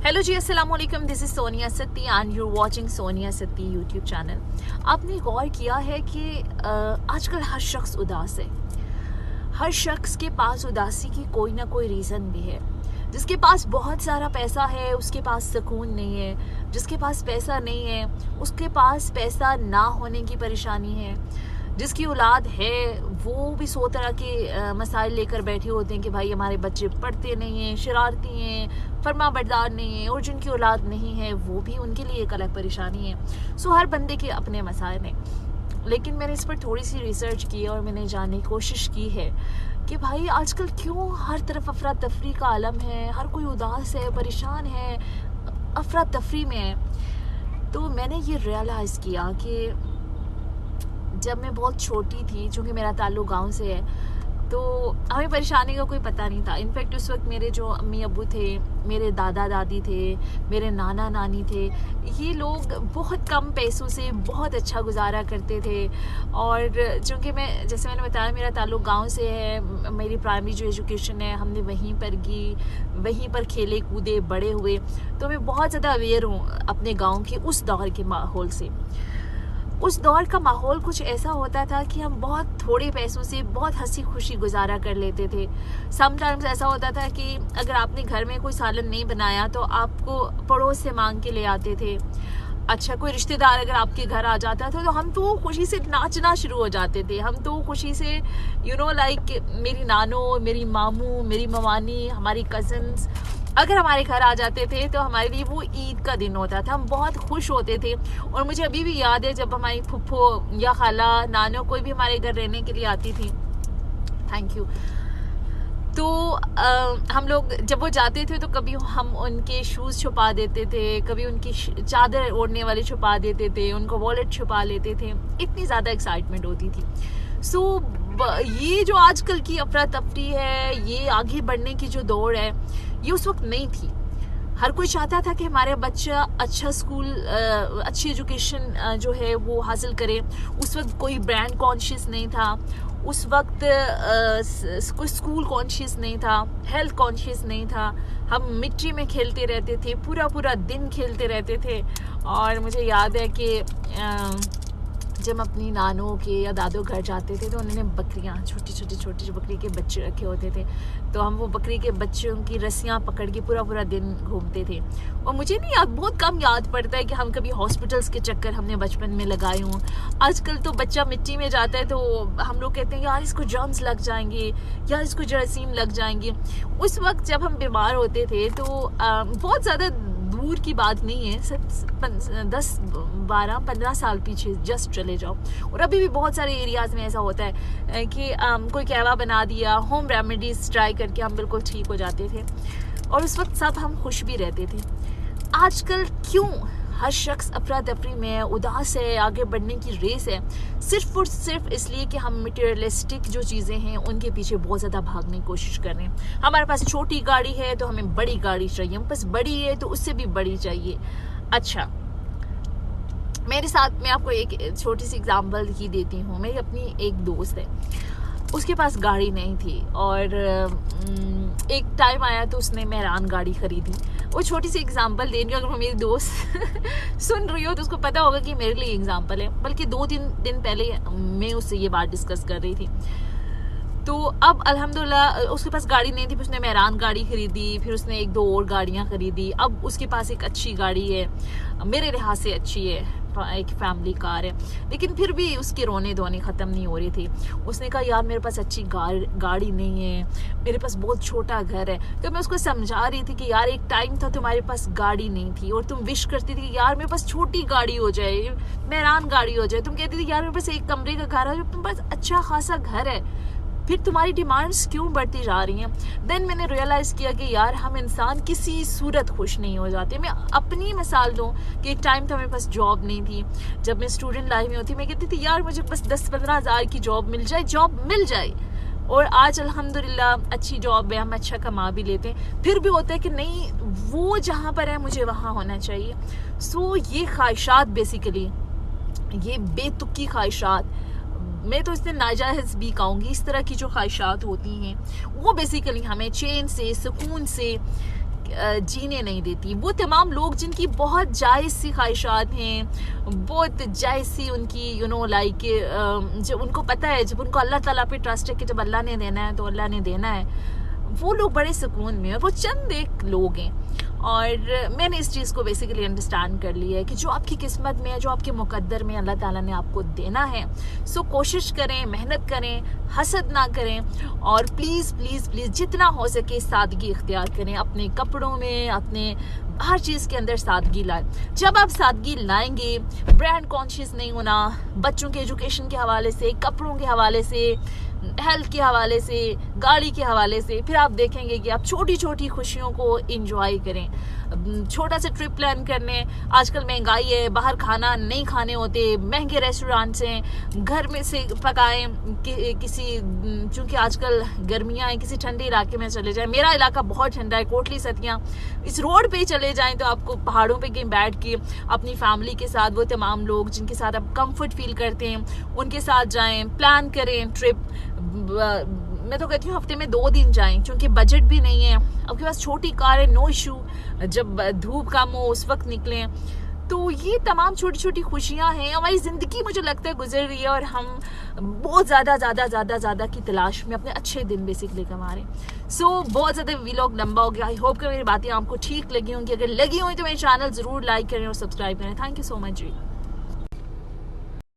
Hello जी, अस्सलाम वालेकुम। This is Sonia Satti and you watching Sonia Satti YouTube channel. आपने गौर किया है कि आजकल हर शख्स उदास है। हर शख्स के पास उदासी की कोई ना कोई रीज़न भी है। जिसके पास बहुत सारा पैसा है उसके पास सुकून नहीं है, जिसके पास पैसा नहीं है उसके पास पैसा ना होने की परेशानी है, जिसकी औलाद है वो भी 100 तरह के मसाइल लेकर बैठे होते हैं कि भाई हमारे बच्चे पढ़ते नहीं हैं, शरारती हैं, फरमा बरदार नहीं हैं, और जिनकी औलाद नहीं है वो भी उनके लिए एक अलग परेशानी है। सो हर बंदे के अपने मसाइल हैं। लेकिन मैंने इस पर थोड़ी सी रिसर्च की और मैंने जानने की कोशिश की है कि भाई आजकल क्यों हर तरफ अफरा तफरी का आलम है, हर कोई उदास है, परेशान है, अफरा तफरी में है। तो मैंने ये रियलाइज़ किया कि जब मैं बहुत छोटी थी, चूँकि मेरा ताल्लुक गांव से है, तो हमें परेशानी का कोई पता नहीं था। इनफैक्ट उस वक्त मेरे जो अम्मी अब्बू थे, मेरे दादा दादी थे, मेरे नाना नानी थे, ये लोग बहुत कम पैसों से बहुत अच्छा गुजारा करते थे। और चूँकि मैं, जैसे मैंने बताया, मेरा ताल्लुक गांव से है, मेरी प्राइमरी जो एजुकेशन है हमने वहीं पर की, वहीं पर खेले कूदे बड़े हुए, तो मैं बहुत ज़्यादा अवेयर हूँ अपने गाँव के उस दौर के माहौल से। उस दौर का माहौल कुछ ऐसा होता था कि हम बहुत थोड़े पैसों से बहुत हंसी खुशी गुजारा कर लेते थे। समटाइम्स ऐसा होता था कि अगर आपने घर में कोई सालन नहीं बनाया तो आपको पड़ोस से मांग के ले आते थे। अच्छा, कोई रिश्तेदार अगर आपके घर आ जाता था तो हम तो खुशी से नाचना शुरू हो जाते थे। हम तो खुशी से लाइक मेरी नानो, मेरी मामू, मेरी मवानी, हमारी कज़न्स अगर हमारे घर आ जाते थे तो हमारे लिए वो ईद का दिन होता था। हम बहुत खुश होते थे। और मुझे अभी भी याद है जब हमारी फुफ्फो या खाला, नानो कोई भी हमारे घर रहने के लिए आती थी, थैंक यू, तो हम लोग जब वो जाते थे तो कभी हम उनके शूज़ छुपा देते थे, कभी उनकी चादर ओढ़ने वाली छुपा देते थे, उनको वॉलेट छुपा लेते थे। इतनी ज़्यादा एक्साइटमेंट होती थी। सो ये जो आजकल की अफरा तफरी है, ये आगे बढ़ने की जो दौड़ है, ये उस वक्त नहीं थी। हर कोई चाहता था कि हमारे बच्चा अच्छा स्कूल, अच्छी एजुकेशन जो है वो हासिल करे। उस वक्त कोई ब्रांड कॉन्शियस नहीं था, उस वक्त कोई स्कूल कॉन्शियस नहीं था, हेल्थ कॉन्शियस नहीं था। हम मिट्टी में खेलते रहते थे, पूरा पूरा दिन खेलते रहते थे। और मुझे याद है कि जब अपनी नानों के या दादों घर जाते थे तो उन्होंने बकरियाँ, छोटी छोटी बकरी के बच्चे रखे होते थे, तो हम वो बकरी के बच्चों की रस्सियाँ पकड़ के पूरा पूरा दिन घूमते थे। और मुझे नहीं याद, बहुत कम याद पड़ता है कि हम कभी हॉस्पिटल्स के चक्कर हमने बचपन में लगाए हों। आजकल तो बच्चा मिट्टी में जाता है तो हम लोग कहते हैं यार इसको जर्म्स लग जाएंगे, यार इसको जरासीम लग जाएंगे। उस वक्त जब हम बीमार होते थे तो बहुत ज़्यादा दूर की बात नहीं है, 10, 12, 15 साल पीछे जस्ट चले जाओ, और अभी भी बहुत सारे एरियाज़ में ऐसा होता है कि कोई कहवा बना दिया, होम रेमेडीज ट्राई करके हम बिल्कुल ठीक हो जाते थे। और उस वक्त सब हम खुश भी रहते थे। आजकल क्यों हर शख्स अफरा तफरी में उदास है, आगे बढ़ने की रेस है, सिर्फ और सिर्फ इसलिए कि हम मटेरियलिस्टिक जो चीज़ें हैं उनके पीछे बहुत ज़्यादा भागने की कोशिश कर रहे हैं। हमारे पास छोटी गाड़ी है तो हमें बड़ी गाड़ी चाहिए, हम पास बड़ी है तो उससे भी बड़ी चाहिए। अच्छा, मेरे साथ मैं आपको एक छोटी सी एग्जांपल ही देती हूँ। मेरी अपनी एक दोस्त है, उसके पास गाड़ी नहीं थी, और एक टाइम आया तो उसने मेहरान गाड़ी खरीदी। वो छोटी सी एग्जांपल दे रही हूँ, अगर मेरी दोस्त सुन रही हो तो उसको पता होगा कि मेरे लिए एग्जांपल है। बल्कि 2-3 दिन पहले मैं उससे ये बात डिस्कस कर रही थी। तो अब अल्हम्दुलिल्लाह उसके पास गाड़ी नहीं थी, फिर उसने मेहरान गाड़ी खरीदी, फिर उसने 1-2 और गाड़ियाँ खरीदी। अब उसके पास एक अच्छी गाड़ी है, मेरे लिहाज से अच्छी है, एक फैमिली कार है, लेकिन फिर भी उसके रोने धोने ख़त्म नहीं हो रही थी। उसने कहा यार मेरे पास अच्छी गाड़ी नहीं है, मेरे पास बहुत छोटा घर है। तो मैं उसको समझा रही थी कि यार एक टाइम था तुम्हारे पास गाड़ी नहीं थी और तुम विश करती थी कि यार मेरे पास छोटी गाड़ी हो जाए, मेहरान गाड़ी हो जाए। तुम कहती थी यार मेरे पास एक कमरे का घर है, तुम्हारे पास अच्छा खासा घर है, फिर तुम्हारी डिमांड्स क्यों बढ़ती जा रही हैं। देन मैंने रियलाइज़ किया कि यार हम इंसान किसी सूरत खुश नहीं हो जाते। मैं अपनी मिसाल दूं कि एक टाइम था मेरे पास जॉब नहीं थी। जब मैं स्टूडेंट लाइफ में होती मैं कहती थी यार मुझे बस 10-15 हज़ार की जॉब मिल जाए। और आज अल्हम्दुलिल्लाह अच्छी जॉब है, हम अच्छा कमा भी लेते हैं। फिर भी होता है कि नहीं, वो जहाँ पर है मुझे वहाँ होना चाहिए। सो ये ख्वाहिशात, बेसिकली ये बेतुकी ख्वाहिशात, मैं तो इससे नाजायज़ भी कहूँगी, इस तरह की जो ख्वाहिशात होती हैं वो बेसिकली हमें चैन से, सुकून से, जीने नहीं देती। वो तमाम लोग जिनकी बहुत जायज़ सी ख्वाहिशात हैं, बहुत जायज़ सी उनकी लाइक जब उनको पता है, जब उनको अल्लाह ताला पे ट्रस्ट है कि जब अल्लाह ने देना है तो अल्लाह ने देना है, वो लोग बड़े सुकून में। और वो चंद एक लोग हैं, और मैंने इस चीज़ को बेसिकली अंडरस्टैंड कर लिया है कि जो आपकी किस्मत में है, जो आपके मुकद्दर में अल्लाह ताला ने आपको देना है, सो कोशिश करें, मेहनत करें, हसद ना करें, और प्लीज़ प्लीज़ प्लीज़ जितना हो सके सादगी इख्तियार करें अपने कपड़ों में, अपने हर चीज़ के अंदर सादगी लाएं। जब आप सादगी लाएंगे, ब्रांड कॉन्शियस नहीं होना, बच्चों के एजुकेशन के हवाले से, कपड़ों के हवाले से, हेल्थ के हवाले से, गाड़ी के हवाले से, फिर आप देखेंगे कि आप छोटी छोटी खुशियों को एंजॉय करें। छोटा सा ट्रिप प्लान करने, आजकल महंगाई है, बाहर खाना नहीं खाने होते, महंगे रेस्टोरेंट्स हैं, घर में से पकाएं, किसी चूँकि आजकल गर्मियाँ हैं, किसी ठंडे इलाके में चले जाएं। मेरा इलाका बहुत ठंडा है, कोटली सतियाँ, इस रोड पे चले जाएं तो आपको पहाड़ों पे कहीं बैठ के अपनी फैमिली के साथ, वो तमाम लोग जिनके साथ आप कंफर्ट फील करते हैं उनके साथ जाएं, प्लान करें ट्रिप। मैं तो कहती हूँ हफ्ते में 2 दिन जाएं, क्योंकि बजट भी नहीं है, आपके पास छोटी कार है, नो इशू, जब धूप कम हो उस वक्त निकलें। तो ये तमाम छोटी छोटी खुशियाँ हैं। हमारी ज़िंदगी मुझे लगता है गुजर रही है, और हम बहुत ज़्यादा की तलाश में अपने अच्छे दिन बेसिकली कमा रहे हैं। सो बहुत ज़्यादा व्लॉग लंबा हो गया। आई होप कि मेरी बातें आपको ठीक लगी होंगी। अगर लगी हुई तो मेरे चैनल ज़रूर लाइक करें और सब्सक्राइब करें। Thank you so much ji.